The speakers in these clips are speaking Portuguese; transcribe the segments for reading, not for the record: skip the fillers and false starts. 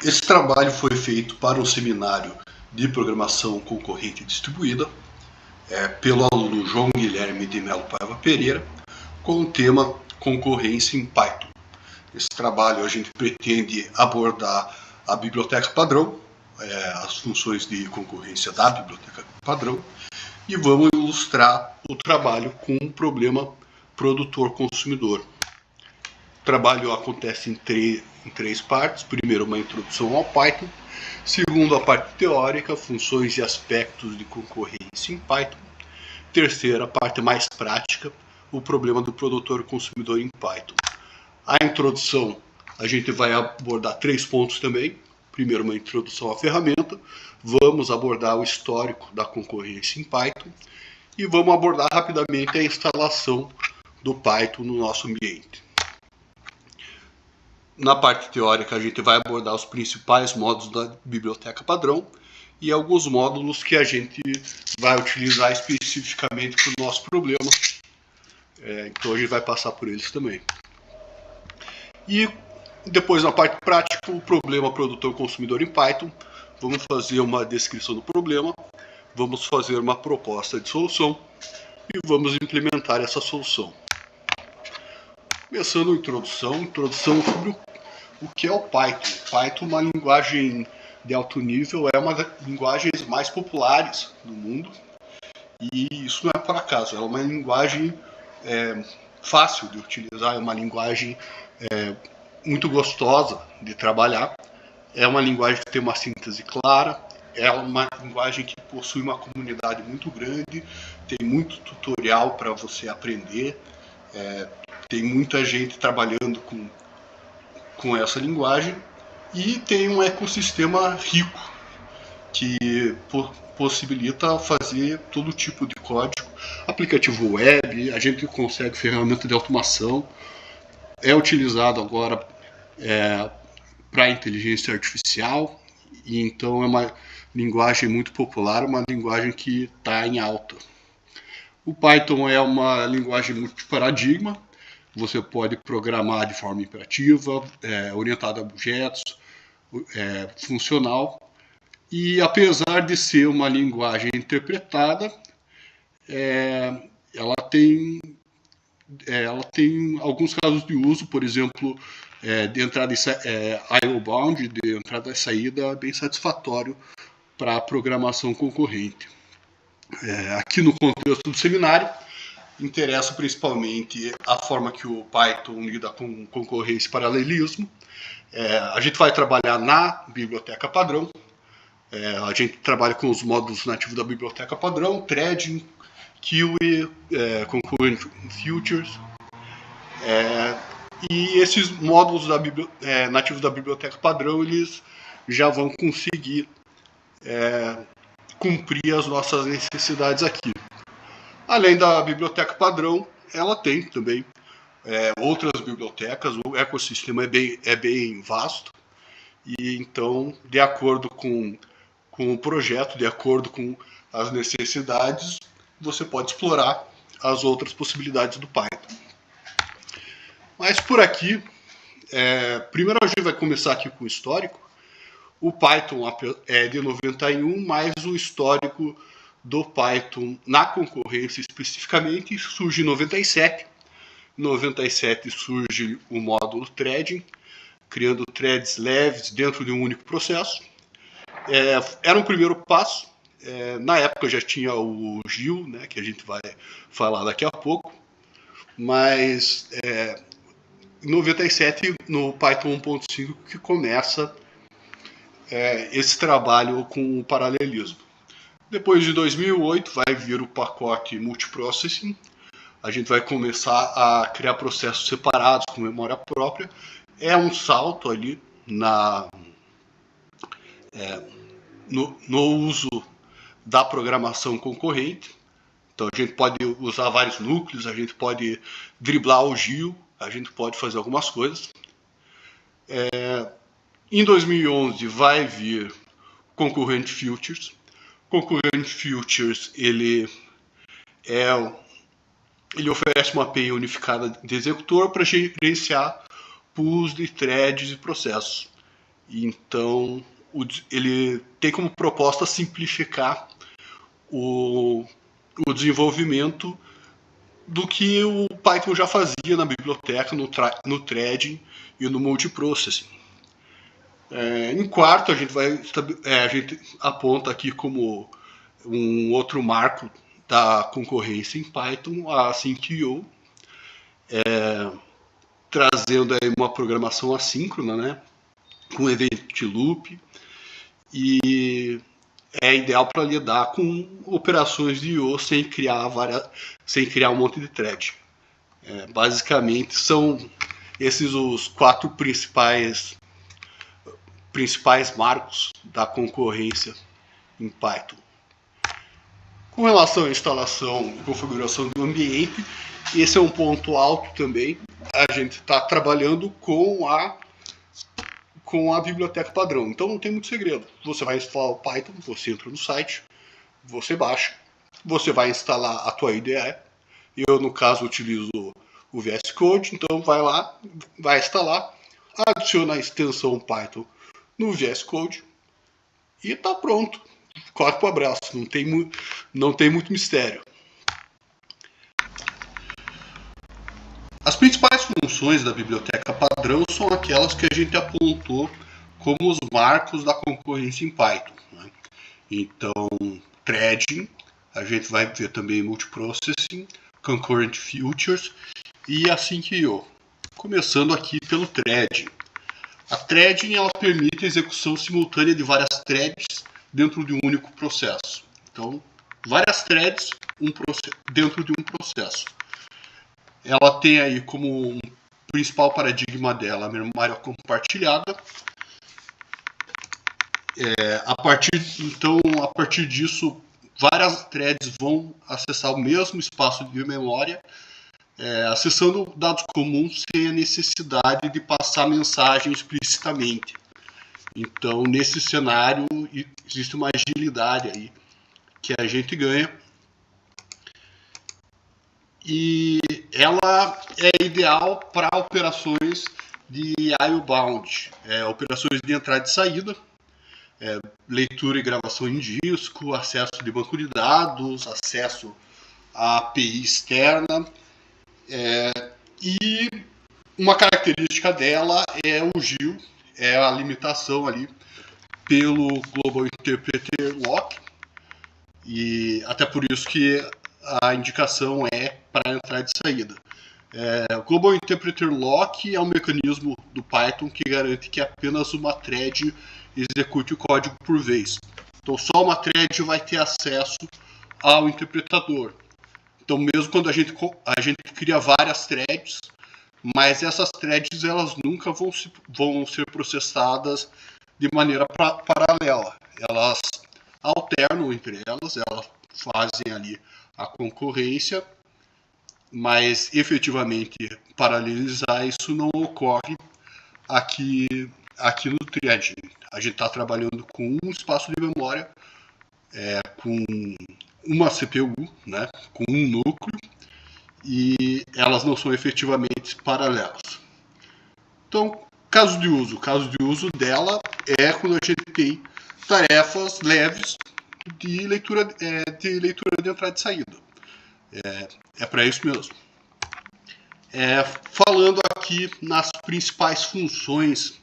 Esse trabalho foi feito para um seminário de programação concorrente distribuída pelo aluno João Guilherme de Melo Paiva Pereira, com o tema Concorrência em Python. Nesse trabalho a gente pretende abordar a biblioteca padrão, as funções de concorrência da biblioteca padrão, e vamos ilustrar o trabalho com o problema produtor-consumidor. O trabalho acontece em três partes. Primeiro, uma introdução ao Python. Segundo, a parte teórica, funções e aspectos de concorrência em Python. Terceira, a parte mais prática, o problema do produtor-consumidor em Python. A introdução, a gente vai abordar 3 pontos também. Primeiro, uma introdução à ferramenta. Vamos abordar o histórico da concorrência em Python. E vamos abordar rapidamente a instalação do Python no nosso ambiente. Na parte teórica, a gente vai abordar os principais módulos da biblioteca padrão e alguns módulos que a gente vai utilizar especificamente para o nosso problema. Então a gente vai passar por eles também. E depois, na parte prática, o problema produtor-consumidor em Python. Vamos fazer uma descrição do problema, vamos fazer uma proposta de solução e vamos implementar essa solução. Começando a introdução sobre o que é o Python. Python é uma linguagem de alto nível, é uma das linguagens mais populares do mundo. E isso não é por acaso, é uma linguagem fácil de utilizar, é uma linguagem muito gostosa de trabalhar. É uma linguagem que tem uma síntese clara, é uma linguagem que possui uma comunidade muito grande, tem muito tutorial para você aprender, tem muita gente trabalhando com essa linguagem e tem um ecossistema rico que possibilita fazer todo tipo de código, aplicativo web, a gente consegue ferramenta de automação, é utilizado agora para inteligência artificial, e então é uma linguagem muito popular, uma linguagem que está em alta. O Python é uma linguagem multiparadigma, você pode programar de forma imperativa, orientada a objetos, funcional, e apesar de ser uma linguagem interpretada, ela tem alguns casos de uso, por exemplo, de entrada e IO-bound, de entrada e saída, bem satisfatório para a programação concorrente. Aqui no contexto do seminário, interessa principalmente a forma que o Python lida com concorrência e paralelismo. A gente vai trabalhar na biblioteca padrão, a gente trabalha com os módulos nativos da biblioteca padrão, threading, queue, concurrent futures, e esses módulos nativos da biblioteca padrão, eles já vão conseguir cumprir as nossas necessidades aqui. Além da biblioteca padrão, ela tem também outras bibliotecas, o ecossistema é bem vasto, e então, de acordo com o projeto, de acordo com as necessidades, você pode explorar as outras possibilidades do Python. Mas por aqui, primeiro a gente vai começar aqui com o histórico. O Python é de 91, mas o histórico do Python na concorrência especificamente surge em 97. Em 97 surge o módulo threading, criando threads leves dentro de um único processo. Era um primeiro passo. Na época já tinha o Gil, né, que a gente vai falar daqui a pouco, mas em 97, no Python 1.5, que começa esse trabalho com o paralelismo. Depois de 2008 vai vir o pacote multiprocessing, a gente vai começar a criar processos separados com memória própria. É um salto ali no uso da programação concorrente. Então a gente pode usar vários núcleos, a gente pode driblar o Gil, a gente pode fazer algumas coisas. Em 2011 vai vir Concurrent Futures. Concurrent Futures ele oferece uma API unificada de executor para gerenciar pools de threads e processos. Então, ele tem como proposta simplificar o desenvolvimento do que o Python já fazia na biblioteca, no threading e no multiprocessing. Em quarto, a gente aponta aqui como um outro marco da concorrência em Python, a Async.io, trazendo aí uma programação assíncrona, né, com event loop, e é ideal para lidar com operações de I/O sem criar um monte de thread. Basicamente são esses os quatro principais marcos da concorrência em Python. Com relação à instalação e configuração do ambiente, esse é um ponto alto também. A gente está trabalhando com a biblioteca padrão. Então não tem muito segredo. Você vai instalar o Python, você entra no site, você baixa, você vai instalar a tua IDE. Eu, no caso, utilizo o VS Code, então vai lá, vai instalar, adiciona a extensão Python no VS Code e está pronto. Corre pro abraço, não tem muito mistério. As principais funções da biblioteca padrão são aquelas que a gente apontou como os marcos da concorrência em Python, né? Então, threading, a gente vai ver também multiprocessing, concurrent features e Async.io. Começando aqui pelo threading. A threading ela permite a execução simultânea de várias threads dentro de um único processo. Então, várias threads dentro de um processo. Ela tem aí como um principal paradigma dela a memória compartilhada. A partir disso, várias threads vão acessar o mesmo espaço de memória, acessando dados comuns sem a necessidade de passar mensagem explicitamente. Então, nesse cenário, existe uma agilidade aí que a gente ganha. E ela é ideal para operações de I/O bound, operações de entrada e saída, leitura e gravação em disco, acesso de banco de dados, acesso à API externa. E uma característica dela é o GIL, é a limitação ali pelo Global Interpreter Lock, e até por isso que a indicação é para entrada e saída. O Global Interpreter Lock é um mecanismo do Python que garante que apenas uma thread execute o código por vez. Então só uma thread vai ter acesso ao interpretador. Então mesmo quando a gente cria várias threads, mas essas threads elas nunca vão ser processadas de maneira paralela. Elas alternam entre elas fazem ali a concorrência, mas efetivamente paralelizar isso não ocorre aqui no threading. A gente está trabalhando com um espaço de memória, com uma CPU, né, com um núcleo, e elas não são efetivamente paralelas. Então, caso de uso dela é quando a gente tem tarefas leves de leitura de entrada e saída. É para isso mesmo. Falando aqui nas principais funções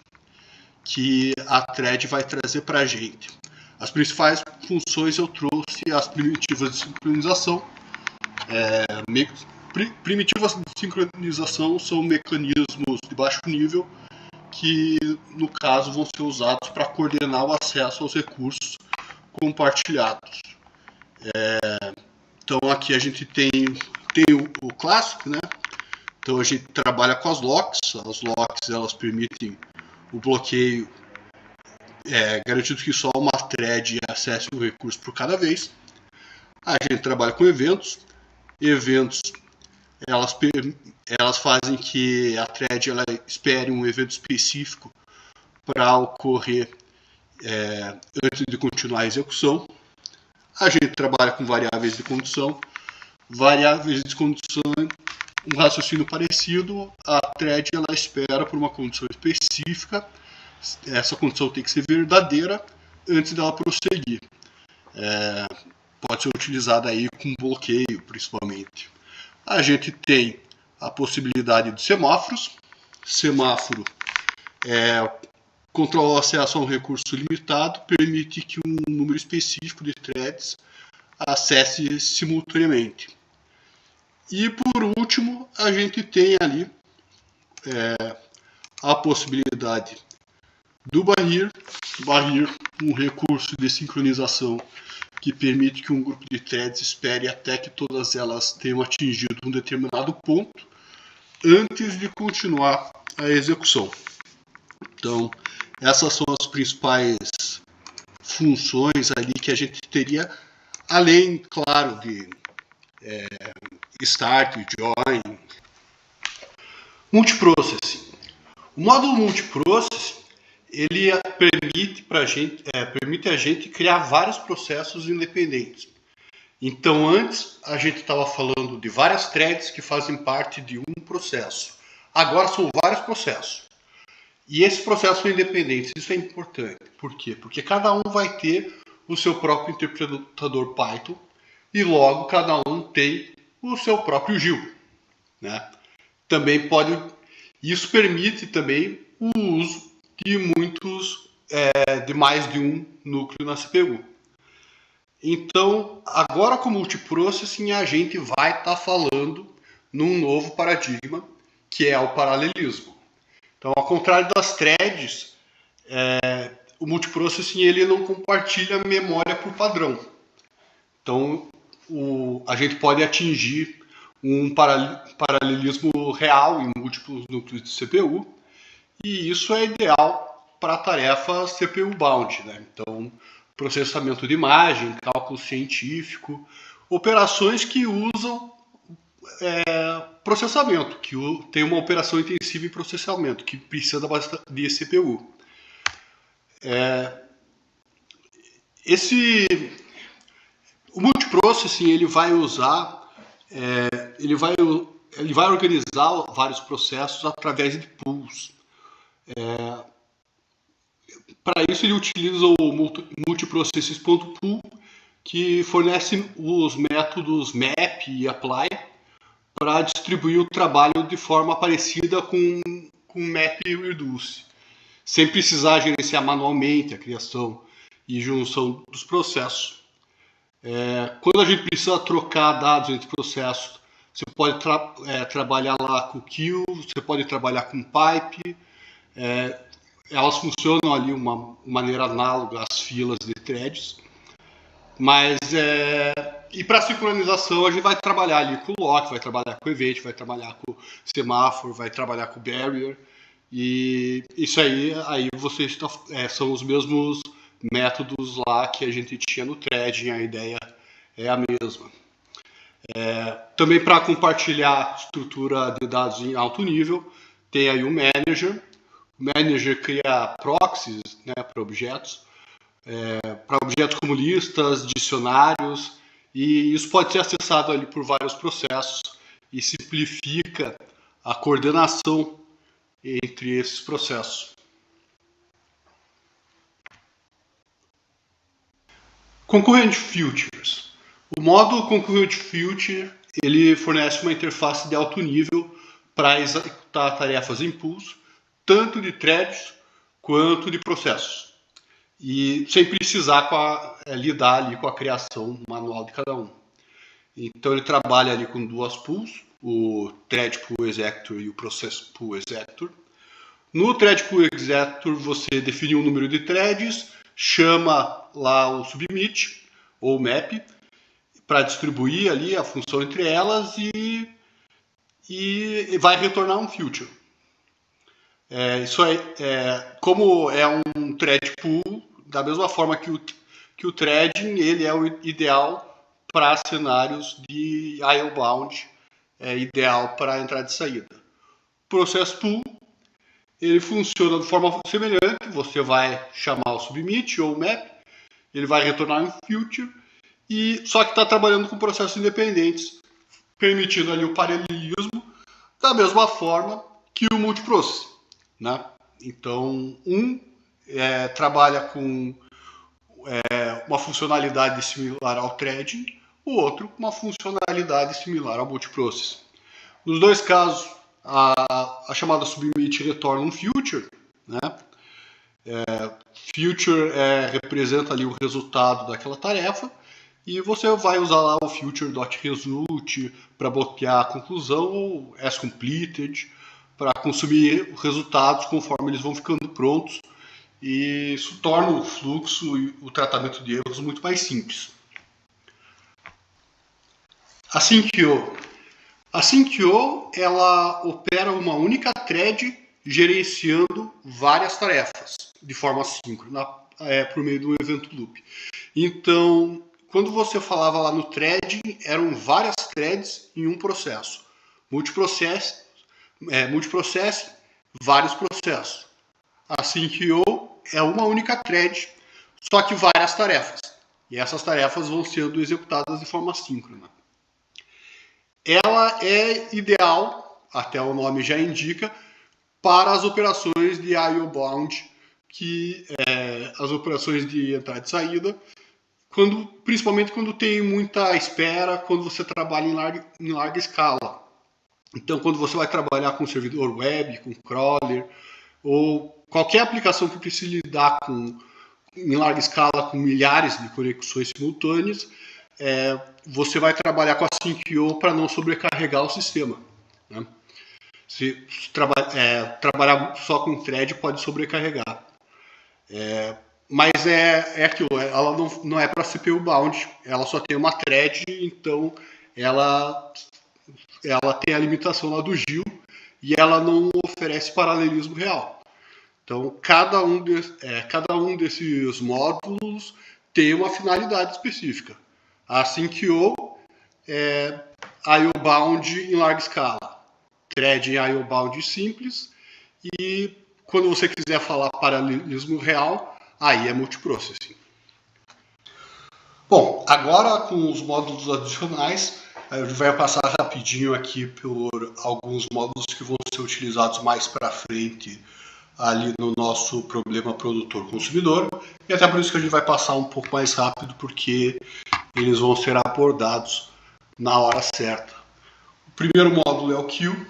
que a thread vai trazer para a gente. As principais funções eu trouxe as primitivas de sincronização. Primitivas de sincronização são mecanismos de baixo nível que, no caso, vão ser usados para coordenar o acesso aos recursos compartilhados. Então aqui a gente tem o clássico, né? Então a gente trabalha com as locks. As locks elas permitem o bloqueio, garantindo que só uma thread acesse um recurso por cada vez. A gente trabalha com eventos. Eventos elas fazem que a thread ela espere um evento específico para ocorrer antes de continuar a execução. A gente trabalha com variáveis de condição. Variáveis de condição, um raciocínio parecido, a thread ela espera por uma condição específica essa condição tem que ser verdadeira antes dela prosseguir. Pode ser utilizada aí com bloqueio, principalmente. A gente tem a possibilidade de semáforos. Semáforo controla o acesso a um recurso limitado, permite que um número específico de threads acesse simultaneamente. E por último, a gente tem ali a possibilidade do barrir, um recurso de sincronização que permite que um grupo de threads espere até que todas elas tenham atingido um determinado ponto antes de continuar a execução. Então, essas são as principais funções ali que a gente teria, além, claro, de start, join. Multiprocessing. O módulo multiprocessing ele permite a gente criar vários processos independentes. Então, antes a gente estava falando de várias threads que fazem parte de um processo. Agora são vários processos. E esses processos são independentes. Isso é importante. Por quê? Porque cada um vai ter o seu próprio interpretador Python e logo cada um tem o seu próprio GIL, né? Também isso permite também o uso de mais de um núcleo na CPU. Então, agora com multiprocessing a gente vai estar falando num novo paradigma, que é o paralelismo. Então, ao contrário das threads, o multiprocessing ele não compartilha memória por padrão. Então, a gente pode atingir um paralelismo real em múltiplos núcleos de CPU, e isso é ideal para tarefas CPU bound, né? Então, processamento de imagem, cálculo científico, operações que usam processamento, que tem uma operação intensiva em processamento, que precisa de CPU. O multiprocessing ele vai organizar vários processos através de pools. Para isso ele utiliza o multiprocesses.pool, que fornece os métodos map e apply para distribuir o trabalho de forma parecida com map e reduce, sem precisar gerenciar manualmente a criação e junção dos processos. Quando a gente precisa trocar dados entre processos, você pode trabalhar lá com queue, você pode trabalhar com pipe, elas funcionam ali uma maneira análoga às filas de threads, mas e para sincronização a gente vai trabalhar ali com o lock, vai trabalhar com o event, vai trabalhar com o semáforo, vai trabalhar com o barrier, e isso aí vocês são os mesmos métodos lá que a gente tinha no threading, a ideia é a mesma. Também para compartilhar estrutura de dados em alto nível, tem aí o manager. O manager cria proxies, né, para objetos como listas, dicionários, e isso pode ser acessado ali por vários processos e simplifica a coordenação entre esses processos. Concurrent Futures. O módulo Concurrent Future ele fornece uma interface de alto nível para executar tarefas em pools, tanto de threads quanto de processos, e sem precisar lidar ali com a criação manual de cada um. Então ele trabalha ali com duas pools, o Thread Pool Executor e o Process Pool Executor. No Thread Pool Executor você define um número de threads, chama lá o submit ou map para distribuir ali a função entre elas e vai retornar um future. Como é um thread pool, da mesma forma que o threading, ele é o ideal para cenários de I/O bound, é ideal para entrada e saída. Process pool, ele funciona de forma semelhante, você vai chamar o submit ou o map, ele vai retornar um future, só que está trabalhando com processos independentes, permitindo ali o paralelismo da mesma forma que o multiprocessing, né? Então, um trabalha com uma funcionalidade similar ao threading, o outro com uma funcionalidade similar ao multiprocess. Nos dois casos, a chamada submit retorna um future, né? Future representa ali o resultado daquela tarefa, e você vai usar lá o future.result para bloquear a conclusão, ou as completed, para consumir resultados conforme eles vão ficando prontos, e isso torna o fluxo e o tratamento de erros muito mais simples. A Sync.io, ela opera uma única thread gerenciando várias tarefas de forma síncrona por meio do evento loop. Então, quando você falava lá no thread, eram várias threads em um processo. Multiprocess, vários processos. A Sync.io é uma única thread, só que várias tarefas. E essas tarefas vão sendo executadas de forma síncrona. Ela é ideal, até o nome já indica, para as operações de I/O bound, que as operações de entrada e saída, principalmente quando tem muita espera, quando você trabalha em larga escala. Então, quando você vai trabalhar com servidor web, com crawler, ou qualquer aplicação que precise lidar em larga escala com milhares de conexões simultâneas, você vai trabalhar com a Sync.io para não sobrecarregar o sistema, né? Se trabalhar só com thread pode sobrecarregar. Mas aquilo, ela não é para CPU bound, ela só tem uma thread, então ela tem a limitação lá do GIL e ela não oferece paralelismo real. Então, cada um desses módulos tem uma finalidade específica. A Sync.io é I/O bound em larga escala, thread em I/O bound simples, e quando você quiser falar paralelismo real, aí é multiprocessing. Bom, agora com os módulos adicionais, a gente vai passar rapidinho aqui por alguns módulos que vão ser utilizados mais para frente ali no nosso problema produtor-consumidor, e até por isso que a gente vai passar um pouco mais rápido, porque eles vão ser abordados na hora certa. O primeiro módulo é o Queue.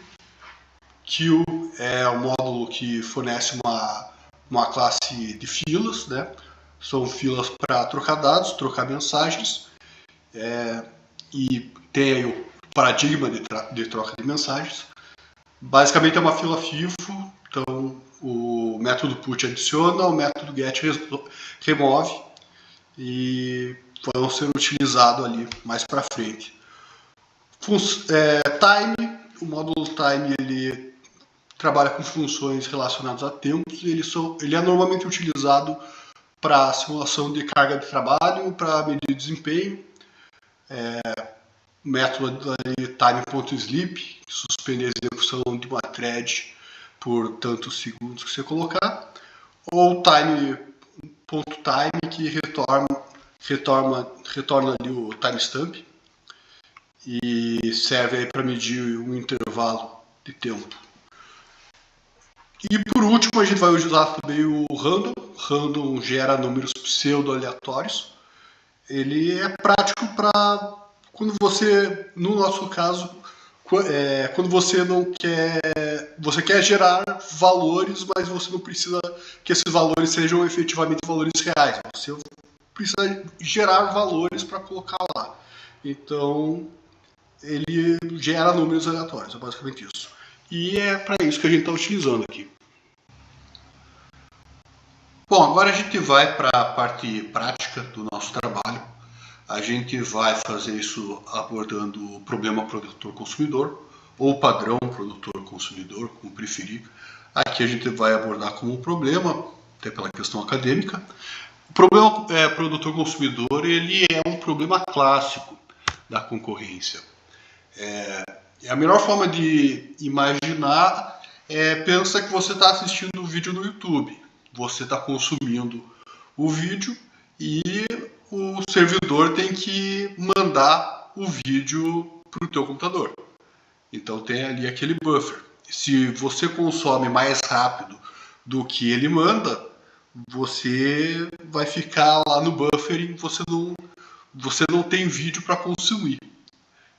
Queue é um módulo que fornece uma classe de filas, né? São filas para trocar dados, trocar mensagens, e tem aí o paradigma de troca de mensagens. Basicamente é uma fila FIFO, então o método put adiciona, o método get remove, e vão ser utilizados ali mais para frente. Time, o módulo time ele trabalha com funções relacionadas a tempos, e ele é normalmente utilizado para simulação de carga de trabalho, para medir desempenho. Método time.sleep, que suspende a execução de uma thread por tantos segundos que você colocar, ou time.time, que retorna ali o timestamp e serve para medir um intervalo de tempo. E por último a gente vai usar também o random. Random gera números pseudo-aleatórios. Ele é prático para quando você, no nosso caso, quando você não quer, você quer gerar valores, mas você não precisa que esses valores sejam efetivamente valores reais. Você precisa gerar valores para colocar lá. Então, ele gera números aleatórios, é basicamente isso. E é para isso que a gente está utilizando aqui. Bom, agora a gente vai para a parte prática do nosso trabalho. A gente vai fazer isso abordando o problema produtor-consumidor, ou padrão produtor-consumidor, como preferir. Aqui a gente vai abordar como um problema, até pela questão acadêmica. O problema produtor-consumidor ele é um problema clássico da concorrência. A melhor forma de imaginar pensa que você está assistindo um vídeo no YouTube. Você está consumindo o vídeo e o servidor tem que mandar o vídeo para o teu computador. Então tem ali aquele buffer. Se você consome mais rápido do que ele manda, você vai ficar lá no buffering, você não tem vídeo para consumir.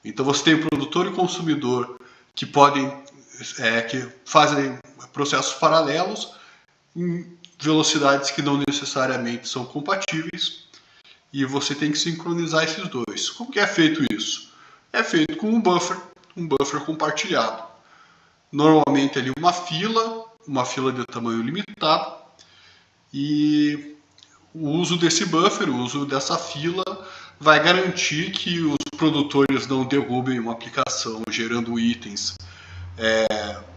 Então você tem produtor e consumidor que que fazem processos paralelos em velocidades que não necessariamente são compatíveis, e você tem que sincronizar esses dois. Como que é feito isso? É feito com um buffer compartilhado. Normalmente ali uma fila de tamanho limitado, e o uso desse buffer, o uso dessa fila, vai garantir que os produtores não derrubem uma aplicação gerando itens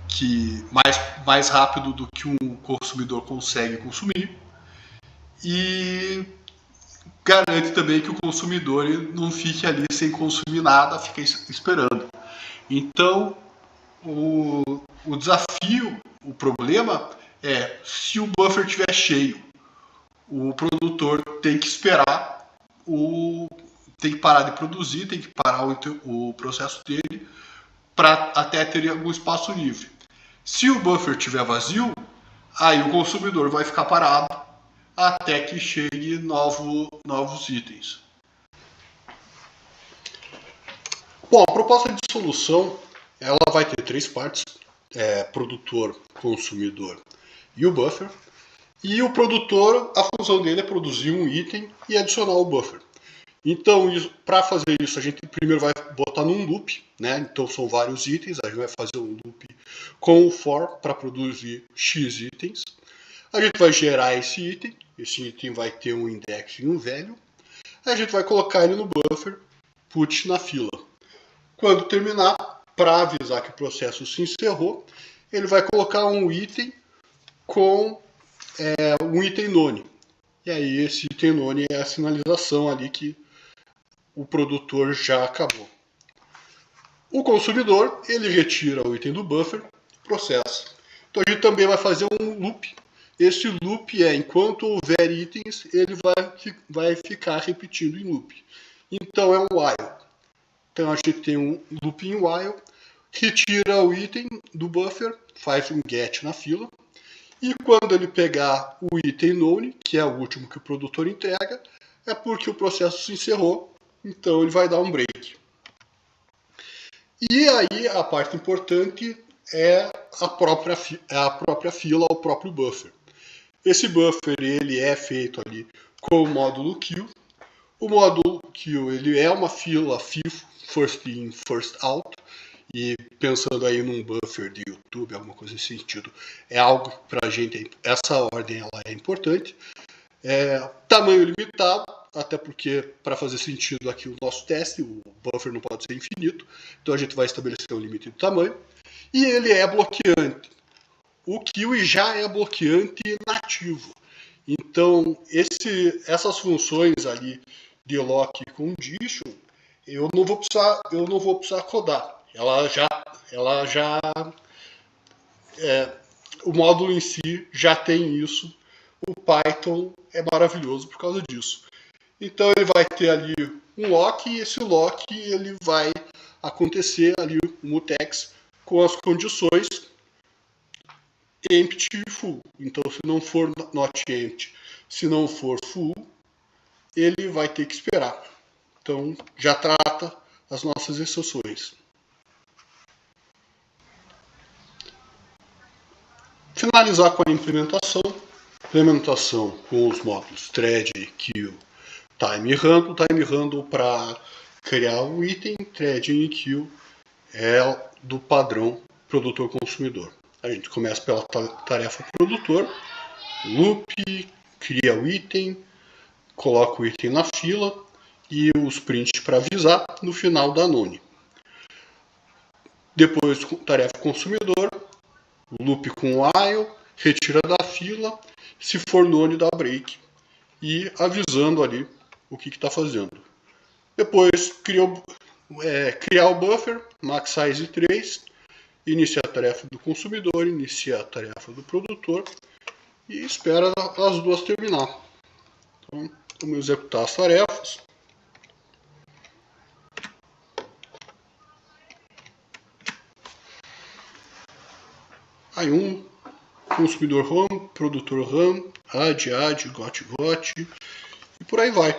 que mais rápido do que um consumidor consegue consumir, e garante também que o consumidor não fique ali sem consumir nada, fique esperando. Então, o desafio, o problema é, se o buffer estiver cheio, o produtor tem que esperar, tem que parar de produzir, tem que parar o processo dele para até ter algum espaço livre. Se o buffer estiver vazio, aí o consumidor vai ficar parado até que chegue novos itens. Bom, a proposta de solução ela vai ter três partes: produtor, consumidor e o buffer. E o produtor, a função dele é produzir um item e adicionar o buffer. Então, para fazer isso, a gente primeiro vai botar num loop, né? Então são vários itens, a gente vai fazer um loop com o for para produzir X itens. A gente vai gerar esse item vai ter um index e um value. A gente vai colocar ele no buffer, put na fila. Quando terminar, para avisar que o processo se encerrou, ele vai colocar um item com um item none. E aí esse item none é a sinalização ali que o produtor já acabou. O consumidor, ele retira o item do buffer e processa. Então a gente também vai fazer um loop. Esse loop enquanto houver itens, ele vai ficar repetindo em loop. Então é um while. Então a gente tem um loop em while, retira o item do buffer, faz um get na fila, e quando ele pegar o item none, que é o último que o produtor entrega, é porque o processo se encerrou, então ele vai dar um break. E aí a parte importante é a própria fila, o próprio buffer. Esse buffer ele é feito ali com o módulo queue. O módulo queue ele é uma fila FIFO, first in, first out. E pensando aí num buffer de YouTube, alguma coisa nesse sentido, é algo que para a gente, essa ordem ela é importante. Tamanho limitado, até porque para fazer sentido aqui o nosso teste, o buffer não pode ser infinito, então a gente vai estabelecer um limite de tamanho. E ele é bloqueante. O Kiwi já é bloqueante nativo. Então, essas funções ali de lock e condition, eu não vou precisar codar. O módulo em si já tem isso. O Python é maravilhoso por causa disso. Então ele vai ter ali um lock, e esse lock ele vai acontecer ali o mutex com as condições empty e full. Então se não for not empty, se não for full, ele vai ter que esperar. Então já trata as nossas exceções. Finalizar com a implementação com os módulos thread, queue, time handle para criar o item, thread e queue é do padrão produtor-consumidor. A gente começa pela tarefa produtor, loop, cria o item, coloca o item na fila e os prints para avisar no final da none. Depois, tarefa consumidor, loop com while, retira da fila, se for none dá break e avisando ali o que está fazendo. Depois criar o buffer, max size 3, inicia a tarefa do consumidor, inicia a tarefa do produtor e espera as duas terminar. Então, vamos executar as tarefas. Aí consumidor home, produtor RAM, add, got, e por aí vai.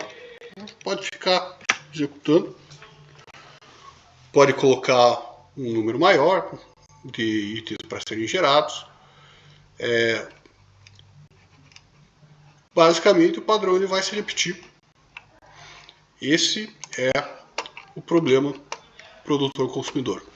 Pode ficar executando. Pode colocar um número maior de itens para serem gerados. Basicamente, o padrão ele vai se repetir. Esse é o problema produtor-consumidor.